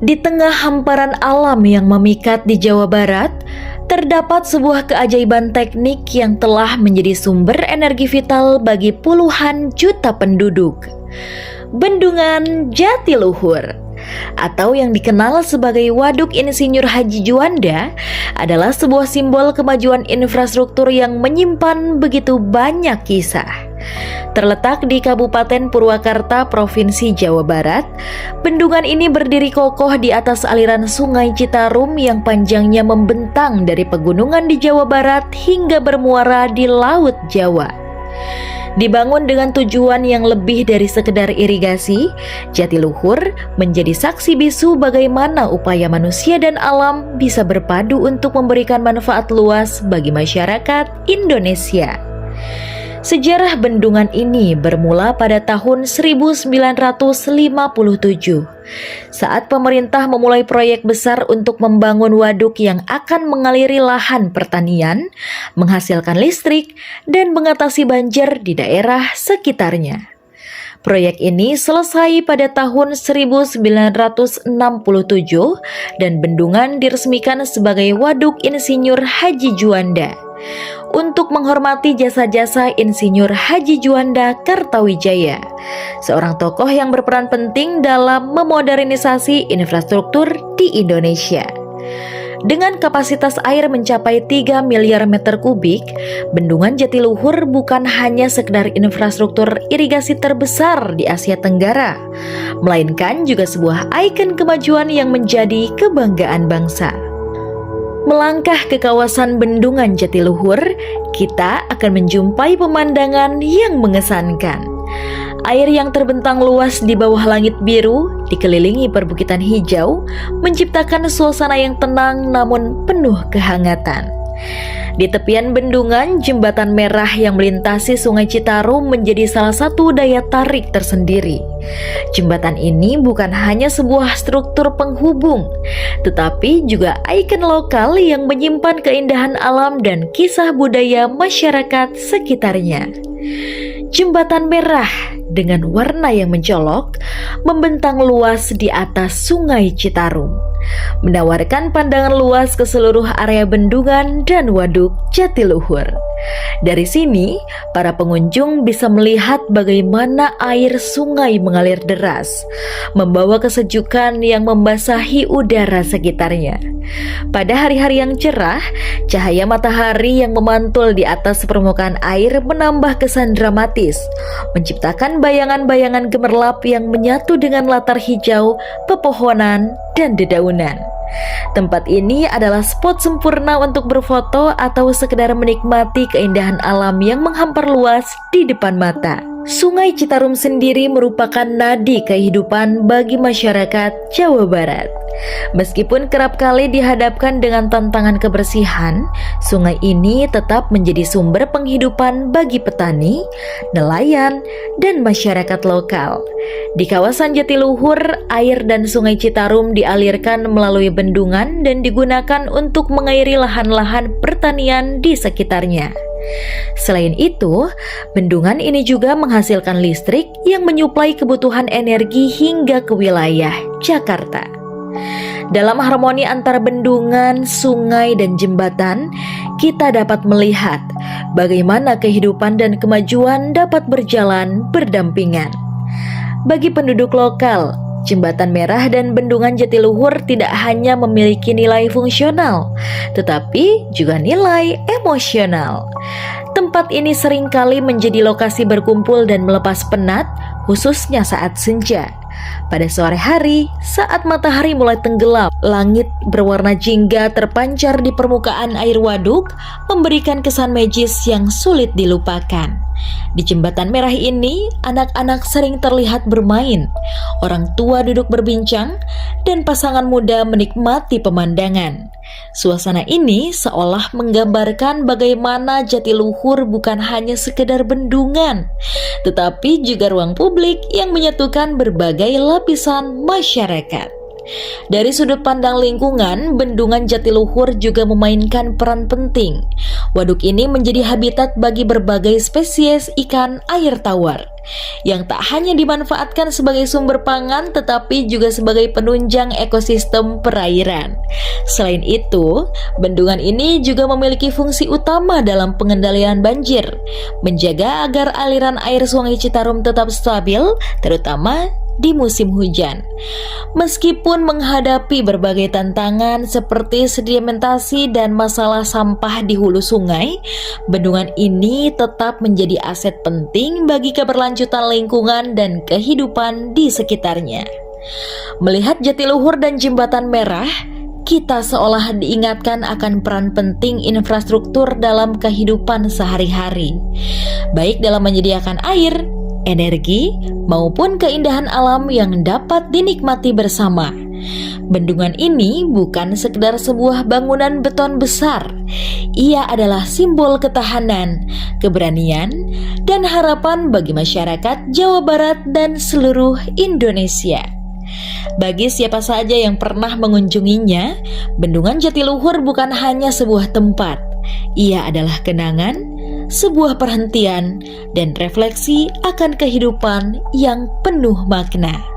Di tengah hamparan alam yang memikat di Jawa Barat, terdapat sebuah keajaiban teknik yang telah menjadi sumber energi vital bagi puluhan juta penduduk. Bendungan Jatiluhur, atau yang dikenal sebagai Waduk Insinyur Haji Juanda, adalah sebuah simbol kemajuan infrastruktur yang menyimpan begitu banyak kisah. Terletak di Kabupaten Purwakarta, Provinsi Jawa Barat, bendungan ini berdiri kokoh di atas aliran Sungai Citarum yang panjangnya membentang dari pegunungan di Jawa Barat hingga bermuara di Laut Jawa. Dibangun dengan tujuan yang lebih dari sekedar irigasi, Jatiluhur menjadi saksi bisu bagaimana upaya manusia dan alam bisa berpadu untuk memberikan manfaat luas bagi masyarakat Indonesia. Sejarah bendungan ini bermula pada tahun 1957 saat pemerintah memulai proyek besar untuk membangun waduk yang akan mengaliri lahan pertanian, menghasilkan listrik, dan mengatasi banjir di daerah sekitarnya. Proyek ini selesai pada tahun 1967 dan bendungan diresmikan sebagai Waduk Insinyur Haji Juanda untuk menghormati jasa-jasa Insinyur Haji Juanda Kartawijaya, seorang tokoh yang berperan penting dalam memodernisasi infrastruktur di Indonesia. Dengan kapasitas air mencapai 3 miliar meter kubik, Bendungan Jatiluhur bukan hanya sekedar infrastruktur irigasi terbesar di Asia Tenggara, melainkan juga sebuah ikon kemajuan yang menjadi kebanggaan bangsa. Melangkah ke kawasan Bendungan Jatiluhur, kita akan menjumpai pemandangan yang mengesankan. Air yang terbentang luas di bawah langit biru, dikelilingi perbukitan hijau, menciptakan suasana yang tenang namun penuh kehangatan. Di tepian bendungan, jembatan merah yang melintasi Sungai Citarum menjadi salah satu daya tarik tersendiri. Jembatan ini bukan hanya sebuah struktur penghubung, tetapi juga ikon lokal yang menyimpan keindahan alam dan kisah budaya masyarakat sekitarnya. Jembatan merah dengan warna yang mencolok membentang luas di atas Sungai Citarum, menawarkan pandangan luas ke seluruh area bendungan dan Waduk Jatiluhur. Dari sini, para pengunjung bisa melihat bagaimana air sungai mengalir deras, membawa kesejukan yang membasahi udara sekitarnya. Pada hari-hari yang cerah, cahaya matahari yang memantul di atas permukaan air menambah kesan dramatis, menciptakan bayangan-bayangan gemerlap yang menyatu dengan latar hijau, pepohonan, dan dedaunan. Tempat ini adalah spot sempurna untuk berfoto atau sekedar menikmati keindahan alam yang menghampar luas di depan mata. Sungai Citarum sendiri merupakan nadi kehidupan bagi masyarakat Jawa Barat. Meskipun kerap kali dihadapkan dengan tantangan kebersihan, sungai ini tetap menjadi sumber penghidupan bagi petani, nelayan, dan masyarakat lokal. Di kawasan Jatiluhur, air dan Sungai Citarum dialirkan melalui bendungan dan digunakan untuk mengairi lahan-lahan pertanian di sekitarnya. Selain itu, bendungan ini juga menghasilkan listrik yang menyuplai kebutuhan energi hingga ke wilayah Jakarta. Dalam harmoni antara bendungan, sungai, dan jembatan, kita dapat melihat bagaimana kehidupan dan kemajuan dapat berjalan berdampingan. Bagi penduduk lokal, Jembatan Merah dan Bendungan Jatiluhur tidak hanya memiliki nilai fungsional, tetapi juga nilai emosional. Tempat ini seringkali menjadi lokasi berkumpul dan melepas penat, khususnya saat senja. Pada sore hari, saat matahari mulai tenggelam, langit berwarna jingga terpancar di permukaan air waduk, memberikan kesan magis yang sulit dilupakan. Di Jembatan Merah ini, anak-anak sering terlihat bermain, orang tua duduk berbincang, dan pasangan muda menikmati pemandangan. Suasana ini seolah menggambarkan bagaimana Jatiluhur bukan hanya sekedar bendungan, tetapi juga ruang publik yang menyatukan berbagai lapisan masyarakat. Dari sudut pandang lingkungan, Bendungan Jatiluhur juga memainkan peran penting. Waduk ini menjadi habitat bagi berbagai spesies ikan air tawar. yang tak hanya dimanfaatkan sebagai sumber pangan tetapi juga sebagai penunjang ekosistem perairan. Selain itu, bendungan ini juga memiliki fungsi utama dalam pengendalian banjir, menjaga agar aliran air Sungai Citarum tetap stabil, terutama di musim hujan. Meskipun menghadapi berbagai tantangan seperti sedimentasi dan masalah sampah di hulu sungai, bendungan ini tetap menjadi aset penting bagi keberlanjutan lingkungan dan kehidupan di sekitarnya. Melihat Jatiluhur dan Jembatan Merah, kita seolah diingatkan akan peran penting infrastruktur dalam kehidupan sehari-hari, baik dalam menyediakan air, energi, maupun keindahan alam yang dapat dinikmati bersama. Bendungan ini bukan sekedar sebuah bangunan beton besar. Ia adalah simbol ketahanan, keberanian, dan harapan bagi masyarakat Jawa Barat dan seluruh Indonesia. Bagi siapa saja yang pernah mengunjunginya, Bendungan Jatiluhur bukan hanya sebuah tempat. Ia adalah kenangan, sebuah perhentian, dan refleksi akan kehidupan yang penuh makna.